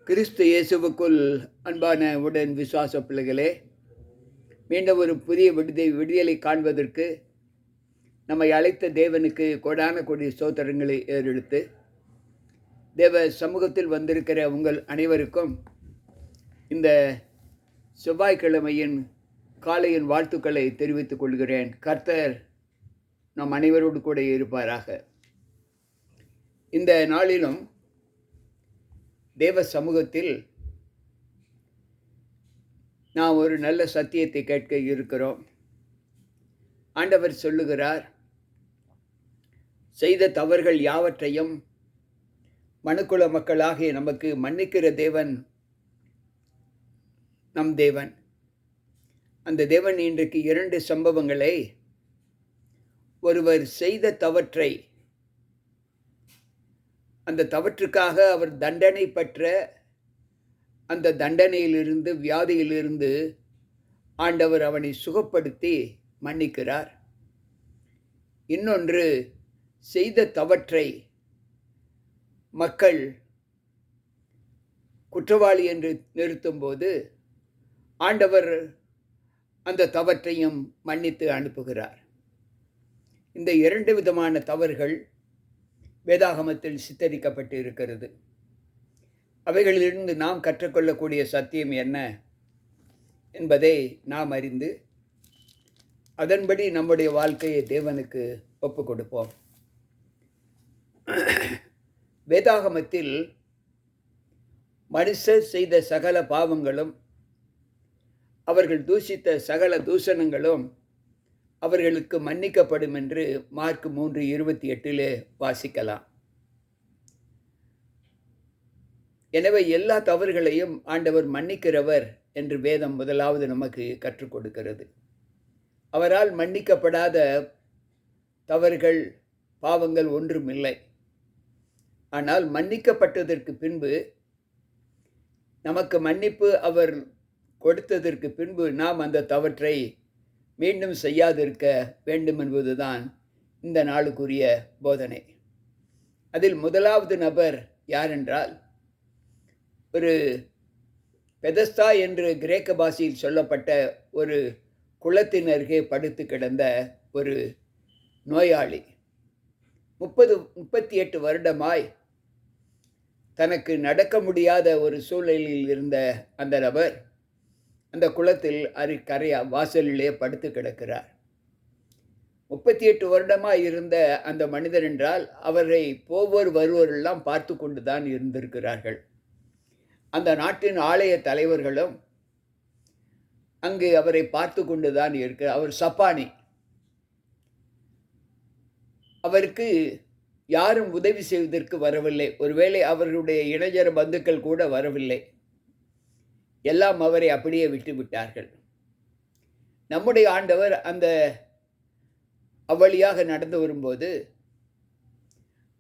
கிறிஸ்து இயேசுவுக்குள் அன்பான உடன் விசுவாச பிள்ளைகளே, மீண்டும் ஒரு புதிய விடியலை காண்பதற்கு நம்மை அழைத்த தேவனுக்கு கோடான கோடி ஸ்தோத்திரங்களை ஏறெடுத்து, தேவ சமூகத்தில் வந்திருக்கிற உங்கள் அனைவருக்கும் இந்த செவ்வாய்க்கிழமையின் காலையின் வாழ்த்துக்களை தெரிவித்துக் கொள்கிறேன். கர்த்தர் நம் அனைவரோடு கூட இருப்பாராக. இந்த நாளிலும் தேவ சமூகத்தில் நாம் ஒரு நல்ல சத்தியத்தை கேட்க இருக்கிறோம். ஆண்டவர் சொல்லுகிறார், செய்த தவறுகள் யாவற்றையும் மனுக்குல மக்களாகிய நமக்கு மன்னிக்கிற தேவன் நம் தேவன். அந்த தேவன் இன்றைக்கு 2 சம்பவங்களை, ஒருவர் செய்த தவற்றை, அந்த தவற்றுக்காக அவர் தண்டனை பெற்ற அந்த தண்டனையிலிருந்து, வியாதியிலிருந்து ஆண்டவர் அவனை சுகப்படுத்தி மன்னிக்கிறார். இன்னொன்று, செய்த தவற்றை மக்கள் குற்றவாளி என்று நிறுத்தும்போது ஆண்டவர் அந்த தவற்றையும் மன்னித்து அனுப்புகிறார். இந்த 2 விதமான தவறுகள் வேதாகமத்தில் சித்தரிக்கப்பட்டு இருக்கிறது. அவைகளிலிருந்து நாம் கற்றுக்கொள்ளக்கூடிய சத்தியம் என்ன என்பதை நாம் அறிந்து அதன்படி நம்முடைய வாழ்க்கையை தேவனுக்கு ஒப்புக் கொடுப்போம். வேதாகமத்தில் மனுஷர் செய்த சகல பாவங்களும், அவர்கள் தூஷித்த சகல தூஷணங்களும் அவர்களுக்கு மன்னிக்கப்படும் என்று மார்க் 3:28 வாசிக்கலாம். எனவே எல்லா தவறுகளையும் ஆண்டவர் மன்னிக்கிறவர் என்று வேதம் முதலாவது நமக்கு கற்றுக் கொடுக்கிறது. அவரால் மன்னிக்கப்படாத தவறுகள், பாவங்கள் ஒன்றுமில்லை. ஆனால் மன்னிக்கப்பட்டதற்கு பின்பு, நமக்கு மன்னிப்பு அவர் கொடுத்ததற்கு பின்பு நாம் அந்த தவற்றை மீண்டும் செய்யாதிருக்க வேண்டும் என்பதுதான் இந்த நாளுக்குரிய போதனை. அதில் முதலாவது நபர் யார் என்றால், ஒரு பெதஸ்தா என்று கிரேக்க பாஷையில் சொல்லப்பட்ட ஒரு குளத்தின் அருகே படுத்து கிடந்த ஒரு நோயாளி. 38 வருடமாய் தனக்கு நடக்க முடியாத ஒரு சூழலில் இருந்த அந்த நபர் அந்த குளத்தில் கரையா வாசலிலே படுத்து கிடக்கிறார். 38 வருடமாய் இருந்த அந்த மனிதர் என்றால், அவரை போவோர் வருவோரெல்லாம் பார்த்து கொண்டு தான் இருந்திருக்கிறார்கள். அந்த நாட்டின் ஆலய தலைவர்களும் அங்கு அவரை பார்த்து கொண்டு தான் இருக்கிறார். அவர் சப்பானி. அவருக்கு யாரும் உதவி செய்வதற்கு வரவில்லை. ஒருவேளை அவர்களுடைய இளைஞர் பந்துக்கள் கூட வரவில்லை. எல்லாம் அவரை அப்படியே விட்டுவிட்டார்கள். நம்முடைய ஆண்டவர் அந்த அவ்வழியாக நடந்து வரும்போது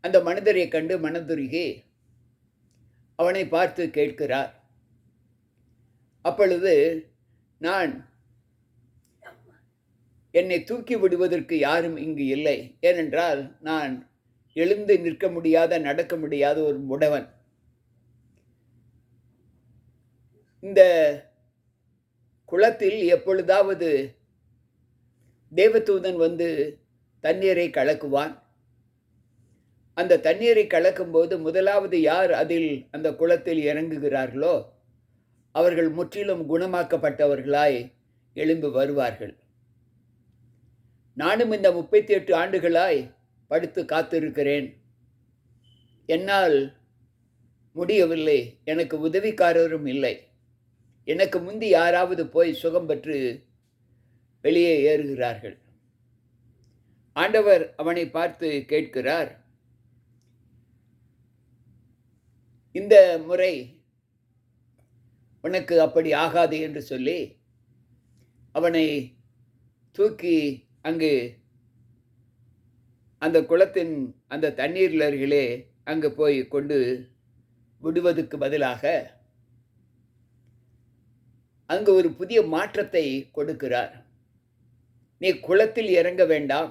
அந்த மனிதரை கண்டு மனதுருகி அவனை பார்த்து கேட்கிறார். அப்பொழுது, நான் என்னை தூக்கி விடுவதற்கு யாரும் இங்கு இல்லை. ஏனென்றால் நான் எழுந்து நிற்க முடியாத, நடக்க முடியாத ஒரு முடவன். இந்த குளத்தில் எப்பொழுதாவது தேவதூதன் வந்து தண்ணீரை கலக்குவான். அந்த தண்ணீரை கலக்கும்போது முதலாவது யார் அதில் அந்த குளத்தில் இறங்குகிறார்களோ அவர்கள் முற்றிலும் குணமாக்கப்பட்டவர்களாய் எழும்பி வருவார்கள். நானும் இந்த 38 ஆண்டுகளாய் படுத்து காத்திருக்கிறேன். என்னால் முடியவில்லை. எனக்கு உதவிக்காரரும் இல்லை. எனக்கு முந்தி யாராவது போய் சுகம் பெற்று வெளியே ஏறுகிறார்கள். ஆண்டவர் அவனை பார்த்து கேட்கிறார், இந்த முறை உனக்கு அப்படி ஆகாது என்று சொல்லி அவனை தூக்கி அங்கு அந்த குளத்தின் அந்த தண்ணீர் அருகிலே அங்கு போய் கொண்டு விடுவதற்கு பதிலாக அங்கு ஒரு புதிய மாற்றத்தை கொடுக்கிறார். நீ குளத்தில் இறங்க வேண்டாம்,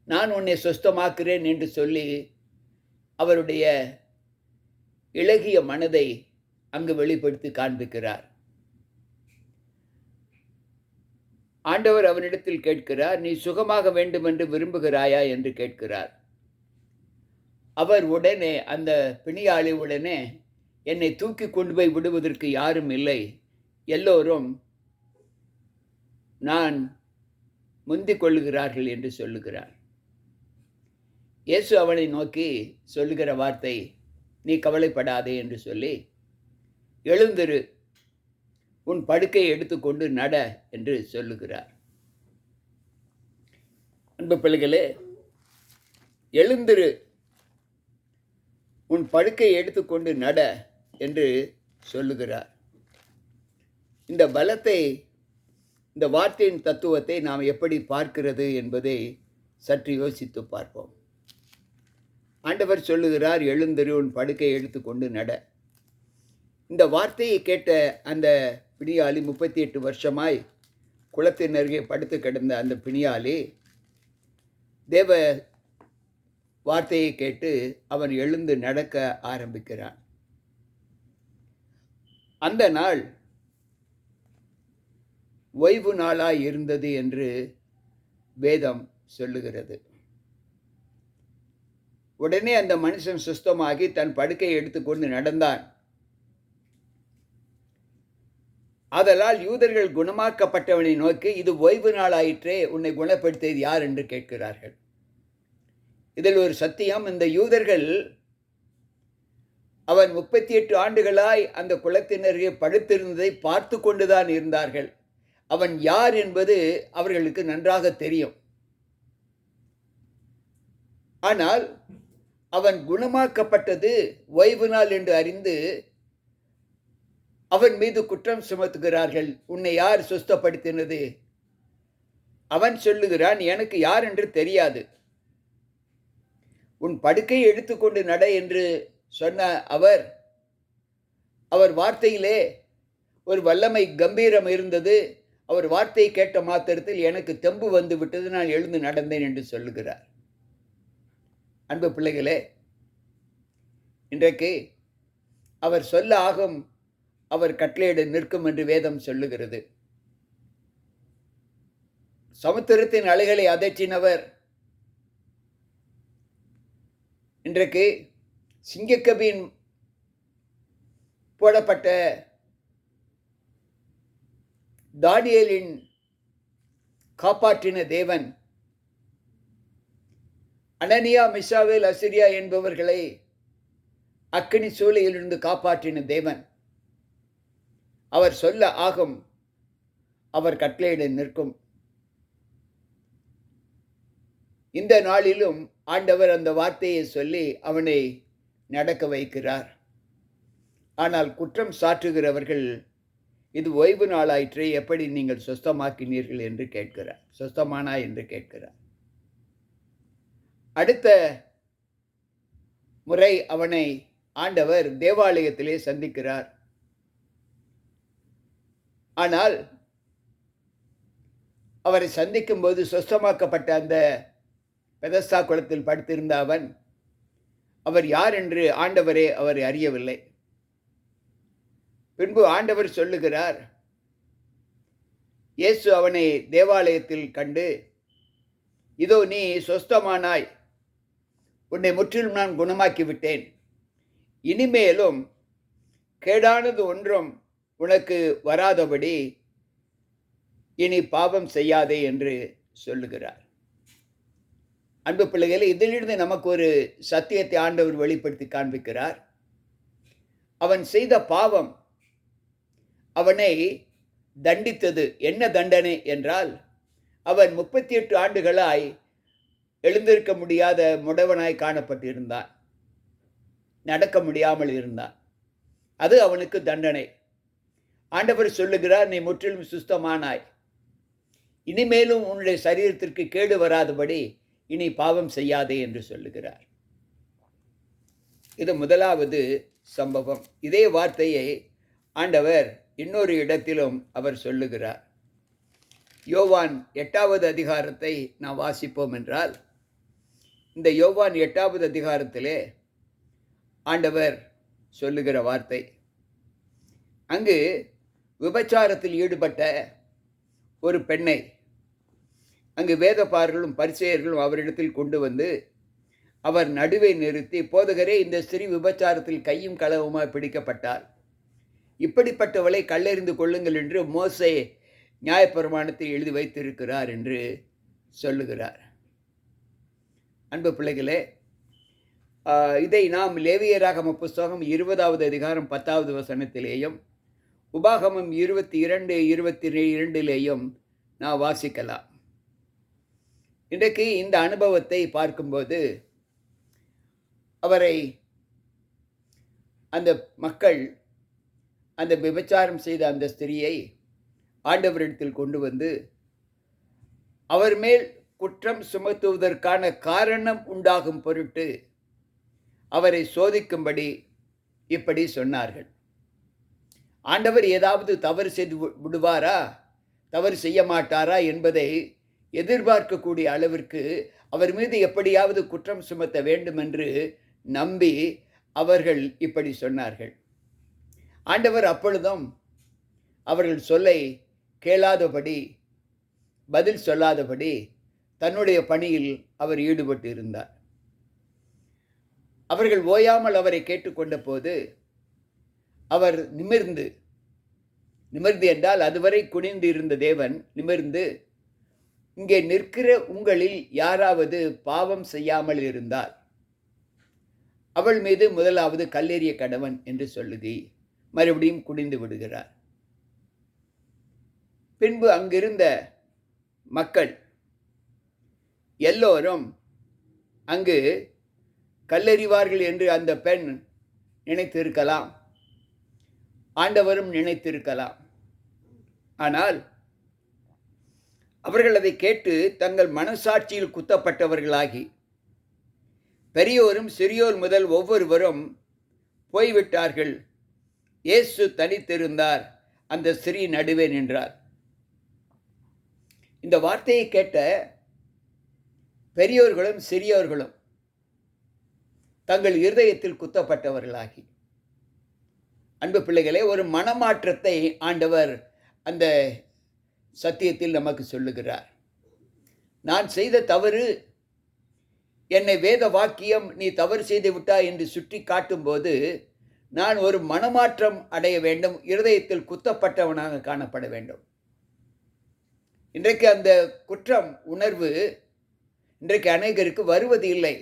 நான் உன்னை சுஸ்தமாக்குறேன் என்று சொல்லி அவருடைய இளகிய மனதை அங்கு வெளிப்படுத்தி காண்பிக்கிறார். ஆண்டவர் அவனிடத்தில் கேட்கிறார், நீ சுகமாக வேண்டும் என்று விரும்புகிறாயா என்று கேட்கிறார். அவர் உடனே, அந்த பிணியாளி உடனே, என்னை தூக்கி கொண்டு போய் விடுவதற்கு யாரும் இல்லை, எல்லோரும் நான் முந்திக் கொள்ளுகிறார்கள் என்று சொல்லுகிறார். இயேசு அவனை நோக்கி சொல்லுகிற வார்த்தை, நீ கவலைப்படாதே என்று சொல்லி, எழுந்திரு, உன் படுக்கையை எடுத்துக்கொண்டு நட என்று சொல்லுகிறார். அன்பு பிள்ளைகளே, எழுந்திரு, உன் படுக்கையை எடுத்துக்கொண்டு நட என்று சொல்லுகிறார். இந்த பலத்தை, இந்த வார்த்தையின் தத்துவத்தை நாம் எப்படி பார்க்கிறது என்பதை சற்று யோசித்து பார்ப்போம். ஆண்டவர் சொல்லுகிறார், எழுந்திரு, உன் படுக்கையை எடுத்துக்கொண்டு நட. இந்த வார்த்தையை கேட்ட அந்த பிணியாளி, 38 வருஷமாய் குளத்தின் அருகே படுத்து கிடந்த அந்த பிணியாளி, தேவ வார்த்தையை கேட்டு அவன் எழுந்து நடக்க ஆரம்பிக்கிறான். அந்த நாள் ஓய்வு நாளாய் இருந்தது என்று வேதம் சொல்லுகிறது. உடனே அந்த மனுஷன் சுஸ்தமாகி தன் படுக்கையை எடுத்துக்கொண்டு நடந்தான். ஆதலால் யூதர்கள் குணமாக்கப்பட்டவனை நோக்கி, இது ஓய்வு நாளாயிற்றே, உன்னை குணப்படுத்தியது யார் என்று கேட்கிறார்கள். இதில் ஒரு சத்தியம். இந்த யூதர்கள் அவன் 38 ஆண்டுகளாய் அந்த குளத்தினரே படுத்திருந்ததை பார்த்து கொண்டுதான் இருந்தார்கள். அவன் யார் என்பது அவர்களுக்கு நன்றாக தெரியும். ஆனால் அவன் குணமாக்கப்பட்டது ஓய்வு நாள் என்று அறிந்து அவன் மீது குற்றம் சுமத்துகிறார்கள். உன்னை யார் சுஸ்தப்படுத்தினது? அவன் சொல்லுகிறான், எனக்கு யார் என்று தெரியாது. உன் படுக்கையை எடுத்துக்கொண்டு நட என்று சொன்ன அவர் வார்த்தையிலே ஒரு வல்லமை, கம்பீரம் இருந்தது. அவர் வார்த்தையை கேட்ட மாத்திரத்தில் எனக்கு தெம்பு வந்து விட்டது, நான் எழுந்து நடந்தேன் என்று சொல்லுகிறார். அன்பு பிள்ளைகளே, இன்றைக்கு அவர் சொல்ல ஆகும், அவர் கட்டளையிட நிற்கும் என்று வேதம் சொல்லுகிறது. சமுத்திரத்தின் அலைகளை அதற்றினவர் இன்றைக்கு சிங்கக்கபியின் போடப்பட்ட தானியேலின் காப்பாற்றின தேவன், அனனியா, மிசாவேல், அசிரியா என்பவர்களை அக்கினி சூளையிலிருந்து காப்பாற்றின தேவன், அவர் சொல்ல ஆகும், அவர் கட்டளையிட நிற்கும். இந்த நாளிலும் ஆண்டவர் அந்த வார்த்தையை சொல்லி அவனை நடக்க வைக்கிறார். ஆனால் குற்றம் சாற்றுகிறவர்கள், இது ஓய்வு நாளாயிற்றே, எப்படி நீங்கள் சொஸ்தமாக்கினீர்கள் என்று கேட்கிறார், சொஸ்தமானா என்று கேட்கிறார். அடுத்த முறை அவனை ஆண்டவர் தேவாலயத்திலே சந்திக்கிறார். ஆனால் அவரை சந்திக்கும் போது சொஸ்தமாக்கப்பட்ட அந்த பெதஸ்தா குளத்தில் படுத்திருந்த அவர் யார் என்று ஆண்டவரே அவரை அறியவில்லை. பின்பு ஆண்டவர் சொல்லுகிறார், இயேசு அவனை தேவாலயத்தில் கண்டு, இதோ நீ சொஸ்தமானாய், உன்னை முற்றிலும் நான் குணமாக்கி விட்டேன், இனிமேலும் கேடானது ஒன்றும் உனக்கு வராதபடி இனி பாவம் செய்யாதே என்று சொல்லுகிறார். அன்பு பிள்ளைகளே, இதிலிருந்து நமக்கு ஒரு சத்தியத்தை ஆண்டவர் வெளிப்படுத்தி காண்பிக்கிறார். அவன் செய்த பாவம் அவனை தண்டித்தது. என்ன தண்டனை என்றால், அவன் 38 ஆண்டுகளாய் எழுந்திருக்க முடியாத முடவனாய் காணப்பட்டிருந்தான், நடக்க முடியாமல் இருந்தான். அது அவனுக்கு தண்டனை. ஆண்டவர் சொல்லுகிறார், நீ முற்றிலும் சுஸ்தமானாய், இனிமேலும் உன்னுடைய சரீரத்திற்கு கேடு வராதபடி இனி பாவம் செய்யாதே என்று சொல்லுகிறார். இது முதலாவது சம்பவம். இதே வார்த்தையை ஆண்டவர் இன்னொரு இடத்திலும் அவர் சொல்லுகிறார். யோவான் 8வது அதிகாரத்தை நாம் வாசிப்போம் என்றால், இந்த யோவான் 8வது அதிகாரத்திலே ஆண்டவர் சொல்லுகிற வார்த்தை. அங்கு விபச்சாரத்தில் ஈடுபட்ட ஒரு பெண்ணை அங்கு வேதபாரர்களும் பரிசேயர்களும் அவரிடத்தில் கொண்டு வந்து அவர் நடுவே நிறுத்தி, போதகரே, இந்த ஸ்திரீ விபச்சாரத்தில் கையும் களவுமாய் பிடிக்கப்பட்டார். இப்படிப்பட்டவளை கல்லெறிந்து கொள்ளுங்கள் என்று மோசே நியாயப்பிரமாணத்தை எழுதி வைத்திருக்கிறார் என்று சொல்லுகிறார். அன்பு பிள்ளைகளே, இதை நாம் லேவியராகம புஸ்தகம் 20வது அதிகாரம் 10வது வசனத்திலேயும் உபாகமம் 22:22லேயும் நான் வாசிக்கலாம். இன்றைக்கு இந்த அனுபவத்தை பார்க்கும்போது அவரை அந்த மக்கள் அந்த விபச்சாரம் செய்த அந்த ஸ்திரியை ஆண்டவரிடத்தில் கொண்டு வந்து அவர் மேல் குற்றம் சுமத்துவதற்கான காரணம் உண்டாகும் பொருட்டு அவரை சோதிக்கும்படி இப்படி சொன்னார்கள். ஆண்டவர் ஏதாவது தவறு செய்து விடுவாரா, தவறு செய்ய மாட்டாரா என்பதை எதிர்பார்க்கக்கூடிய அளவிற்கு அவர் மீது எப்படியாவது குற்றம் சுமத்த வேண்டும் என்று நம்பி அவர்கள் இப்படி சொன்னார்கள். ஆண்டவர் அப்பொழுதும் அவர்கள் சொல்லை கேளாதபடி, பதில் சொல்லாதபடி தன்னுடைய பணியில் அவர் ஈடுபட்டு இருந்தார். அவர்கள் ஓயாமல் அவரை கேட்டுக்கொண்ட போது அவர் நிமிர்ந்து என்றால் அதுவரை குனிந்து இருந்த தேவன் நிமிர்ந்து, இங்கே நிற்கிற உங்களில் யாராவது பாவம் செய்யாமல் இருந்தால் அவள் மீது முதலாவது கல்லெறிய கடவன் என்று சொல்லுதி மறுபடியும் குனிந்து விடுகிறார். பின்பு அங்கிருந்த மக்கள் எல்லோரும் அங்கு கல்லெறிவார்கள் என்று அந்த பெண் நினைத்திருக்கலாம், ஆண்டவரும் நினைத்திருக்கலாம். ஆனால் அவர்கள் அதை கேட்டு தங்கள் மனசாட்சியில் குத்தப்பட்டவர்களாகி பெரியோரும் சிறியோர் முதல் ஒவ்வொருவரும் போய்விட்டார்கள். இயேசு தனித்திருந்தார், அந்த ஸ்திரீ நடுவே நின்றார். இந்த வார்த்தையை கேட்ட பெரியோர்களும் சிறியோர்களும் தங்கள் இருதயத்தில் குத்தப்பட்டவர்களாகி, அன்பு பிள்ளைகளே, ஒரு மனமாற்றத்தை ஆண்டவர் அந்த சத்தியத்தில் நமக்கு சொல்லுகிறார். நான் செய்த தவறு, என்னை வேத வாக்கியம் நீ தவறு செய்து விட்டாய் என்று சுட்டி காட்டும்போது நான் ஒரு மனமாற்றம் அடைய வேண்டும், இருதயத்தில் குத்தப்பட்டவனாக காணப்பட வேண்டும். இன்றைக்கு அந்த குற்றம் உணர்வு இன்றைக்கு அநேகருக்கு வருவது இல்லை.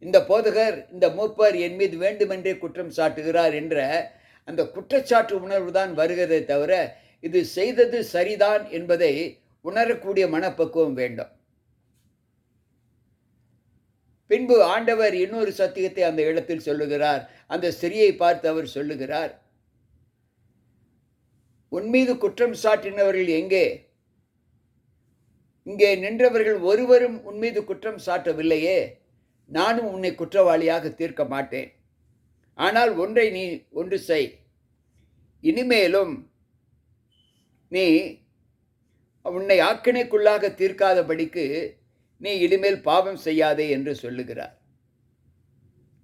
இந்த போதகர், இந்த மூப்பர் என் மீது வேண்டுமென்றே குற்றம் சாட்டுகிறார் என்ற அந்த குற்றச்சாட்டு உணர்வு தான் வருகிறதே தவிர இது செய்தது சரிதான் என்பதை உணரக்கூடிய மனப்பக்குவம் வேண்டும். பின்பு ஆண்டவர் இன்னொரு சத்தியத்தை அந்த இடத்தில் சொல்லுகிறார். அந்த ஸ்திரியை பார்த்து அவர் சொல்லுகிறார், உன் மீது குற்றம் சாட்டினவர்கள் எங்கே? இங்கே நின்றவர்கள் ஒருவரும் உன் மீது குற்றம் சாட்டவில்லையே. நானும் உன்னை குற்றவாளியாக தீர்க்க மாட்டேன். ஆனால் ஒன்றை நீ ஒன்று செய், இனிமேலும் நீ உன்னை ஆக்கினைக்குள்ளாக தீர்க்காதபடிக்கு நீ இனிமேல் பாவம் செய்யாதே என்று சொல்லுகிறார்.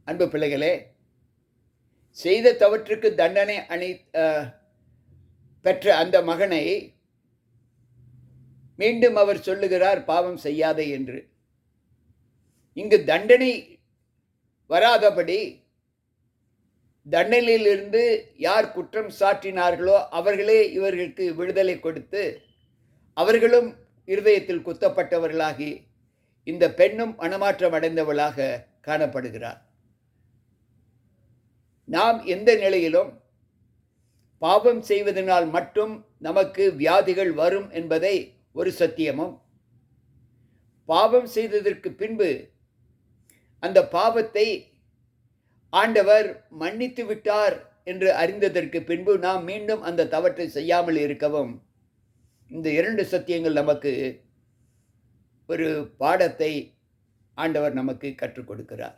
அன்பு பிள்ளைகளே, செய்த தவற்றுக்கு தண்டனை பெற்ற அந்த மகனை மீண்டும் அவர் சொல்லுகிறார் பாவம் செய்யாதே என்று. இங்கு தண்டனை வராதபடி, தண்டனையிலிருந்து யார் குற்றம் சாட்டினார்களோ அவர்களே இவர்களுக்கு விடுதலை கொடுத்து அவர்களும் இருதயத்தில் குத்தப்பட்டவர்களாகி இந்த பெண்ணும் மனமாற்றம் அடைந்தவளாக காணப்படுகிறார். நாம் எந்த நிலையிலும் பாவம் செய்வதனால் மட்டும் நமக்கு வியாதிகள் வரும் என்பதை ஒரு சத்தியமும், பாவம் செய்ததற்கு பின்பு அந்த பாவத்தை ஆண்டவர் மன்னித்து விட்டார் என்று அறிந்ததற்கு பின்பு நாம் மீண்டும் அந்த தவற்றை செய்யாமல் இருக்கவும், இந்த இரண்டு சத்தியங்கள் நமக்கு ஒரு பாடத்தை ஆண்டவர் நமக்கு கற்றுக் கொடுக்கிறார்.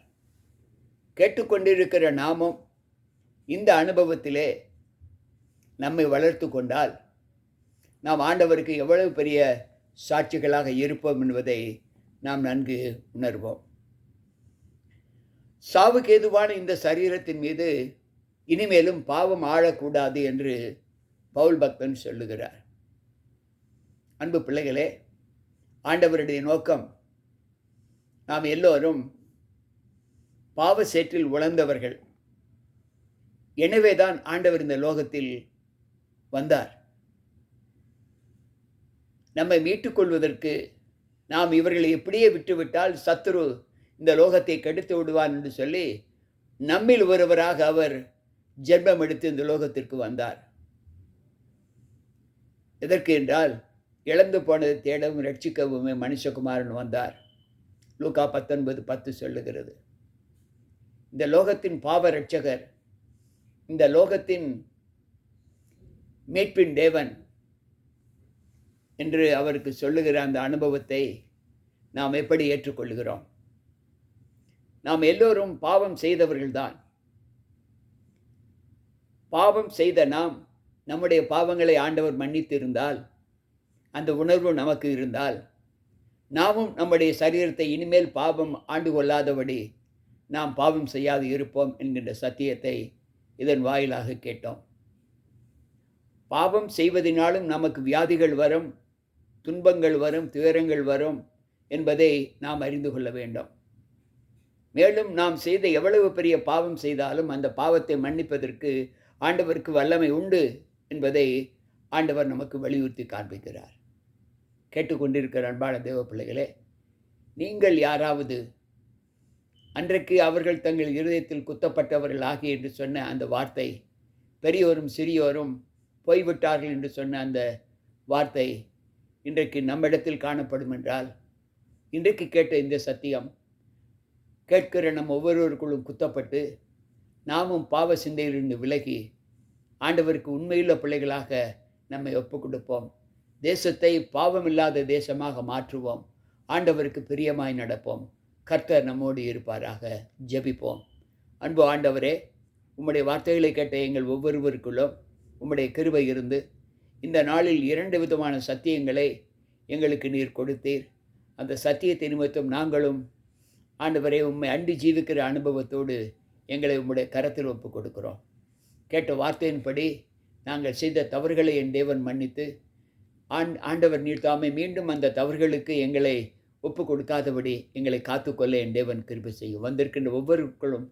கேட்டுக்கொண்டிருக்கிற நாமும் இந்த அனுபவத்திலே நம்மை வளர்த்து கொண்டால் நாம் ஆண்டவருக்கு எவ்வளவு பெரிய சாட்சிகளாக இருப்போம் என்பதை நாம் நன்கு உணர்வோம். சாவுக்கு ஏதுவான இந்த சரீரத்தின் மீது இனிமேலும் பாவம் ஆழக்கூடாது என்று பவுல் பக்தன் சொல்லுகிறார். அன்பு பிள்ளைகளே, ஆண்டவருடைய நோக்கம் நாம் எல்லோரும் பாவ சேற்றில் உழந்தவர்கள். எனவேதான் ஆண்டவர் இந்த லோகத்தில் வந்தார். நம்மை மீட்டுக் கொள்வதற்கு. நாம் இவர்களை இப்படியே விட்டுவிட்டால் சத்துரு இந்த லோகத்தை கெடுத்து விடுவான் என்று சொல்லி நம்மில் ஒருவராக அவர் ஜென்மம் எடுத்து இந்த லோகத்திற்கு வந்தார். எதற்கு என்றால், இழந்து போனதை தேடவும் ரட்சிக்கவுமே மனுஷகுமாரன் வந்தார். லூக்கா 19:10 சொல்லுகிறது. இந்த லோகத்தின் பாவ ரட்சகர், இந்த லோகத்தின் மீட்பின் தேவன் என்று அவருக்கு சொல்லுகிற அந்த அனுபவத்தை நாம் எப்படி ஏற்றுக்கொள்கிறோம்? நாம் எல்லோரும் பாவம் செய்தவர்கள்தான். பாவம் செய்த நாம் நம்முடைய பாவங்களை ஆண்டவர் மன்னித்து இருந்தால், அந்த உணர்வு நமக்கு இருந்தால், நாமும் நம்முடைய சரீரத்தை இனிமேல் பாவம் ஆண்டு கொள்ளாதபடி நாம் பாவம் செய்யாது இருப்போம் என்கின்ற சத்தியத்தை இதன் வாயிலாக கேட்டோம். பாவம் செய்வதனாலும் நமக்கு வியாதிகள் வரும், துன்பங்கள் வரும், துயரங்கள் வரும் என்பதை நாம் அறிந்து கொள்ள வேண்டும். மேலும் நாம் செய்த எவ்வளவு பெரிய பாவம் செய்தாலும் அந்த பாவத்தை மன்னிப்பதற்கு ஆண்டவருக்கு வல்லமை உண்டு என்பதை ஆண்டவர் நமக்கு வலியுறுத்தி காண்பிக்கிறார். கேட்டுக்கொண்டிருக்கிற அன்பான தேவ பிள்ளைகளே, நீங்கள் யாராவது அன்றைக்கு அவர்கள் தங்கள் இருதயத்தில் குத்தப்பட்டவர்கள் ஆகி என்று சொன்ன அந்த வார்த்தை, பெரியோரும் சிறியோரும் போய்விட்டார்கள் என்று சொன்ன அந்த வார்த்தை இன்றைக்கு நம்மிடத்தில் காணப்படும் என்றால், இன்றைக்கு கேட்ட இந்த சத்தியம் கேட்கிற நம் ஒவ்வொருவருக்குள்ளும் குத்தப்பட்டு நாமும் பாவ சிந்தையிலிருந்து விலகி ஆண்டவருக்கு உண்மையுள்ள பிள்ளைகளாக நம்மை ஒப்புக் கொடுப்போம். தேசத்தை பாவமில்லாத தேசமாக மாற்றுவோம். ஆண்டவருக்கு பிரியமாய் நடப்போம். கர்த்தர் நம்மோடு இருப்பாராக. ஜெபிப்போம். அன்பு ஆண்டவரே, உம்முடைய வார்த்தைகளை கேட்ட எங்கள் ஒவ்வொருவருக்குள்ளும் உம்முடைய கிருபை இருந்து இந்த நாளில் 2 விதமான சத்தியங்களை எங்களுக்கு நீர் கொடுத்தீர். அந்த சத்தியத்தை நிமித்தம் நாங்களும் ஆண்டவரே உம்மை அண்டி ஜீவிக்கிற அனுபவத்தோடு எங்களை உம்முடைய கரத்தில் ஒப்புக் கொடுக்கிறோம். கேட்ட வார்த்தையின்படி நாங்கள் செய்த தவறுகளை என் தேவன் மன்னித்து ஆண்டவர் நீர் தாமே மீண்டும் அந்த தவறுகளுக்கு எங்களை ஒப்புக் கொடுக்காதபடி எங்களை காத்துக்கொள்ள என் தேவன் கிருபை செய்யும். வந்திருக்கின்ற ஒவ்வொருவருக்குள்ளும்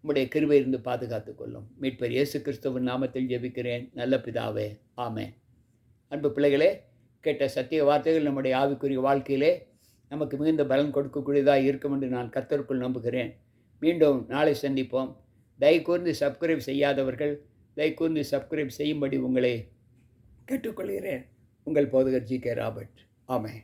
உம்முடைய கிருபை இருந்து பாதுகாத்துக் கொள்ளும். மீட்பர் இயேசு கிறிஸ்துவின் நாமத்தில் ஜெபிக்கிறேன் நல்ல பிதாவே, ஆமென். அன்பு பிள்ளைகளே, கேட்ட சத்திய வார்த்தைகள் நம்முடைய ஆவிக்குரிய வாழ்க்கையிலே நமக்கு மிகுந்த பலன் கொடுக்கக்கூடியதாக இருக்கும் என்று நான் கர்த்தருக்குள் நம்புகிறேன். மீண்டும் நாளை சந்திப்போம். தயவுகூர்ந்து சப்ஸ்கிரைப் செய்யாதவர்கள் தயவுகூர்ந்து சப்ஸ்கிரைப் செய்யும்படி உங்களை கேட்டுக்கொள்கிறேன். உங்கள் போதகர் ஜி.கே. ராபர்ட். ஆமென்.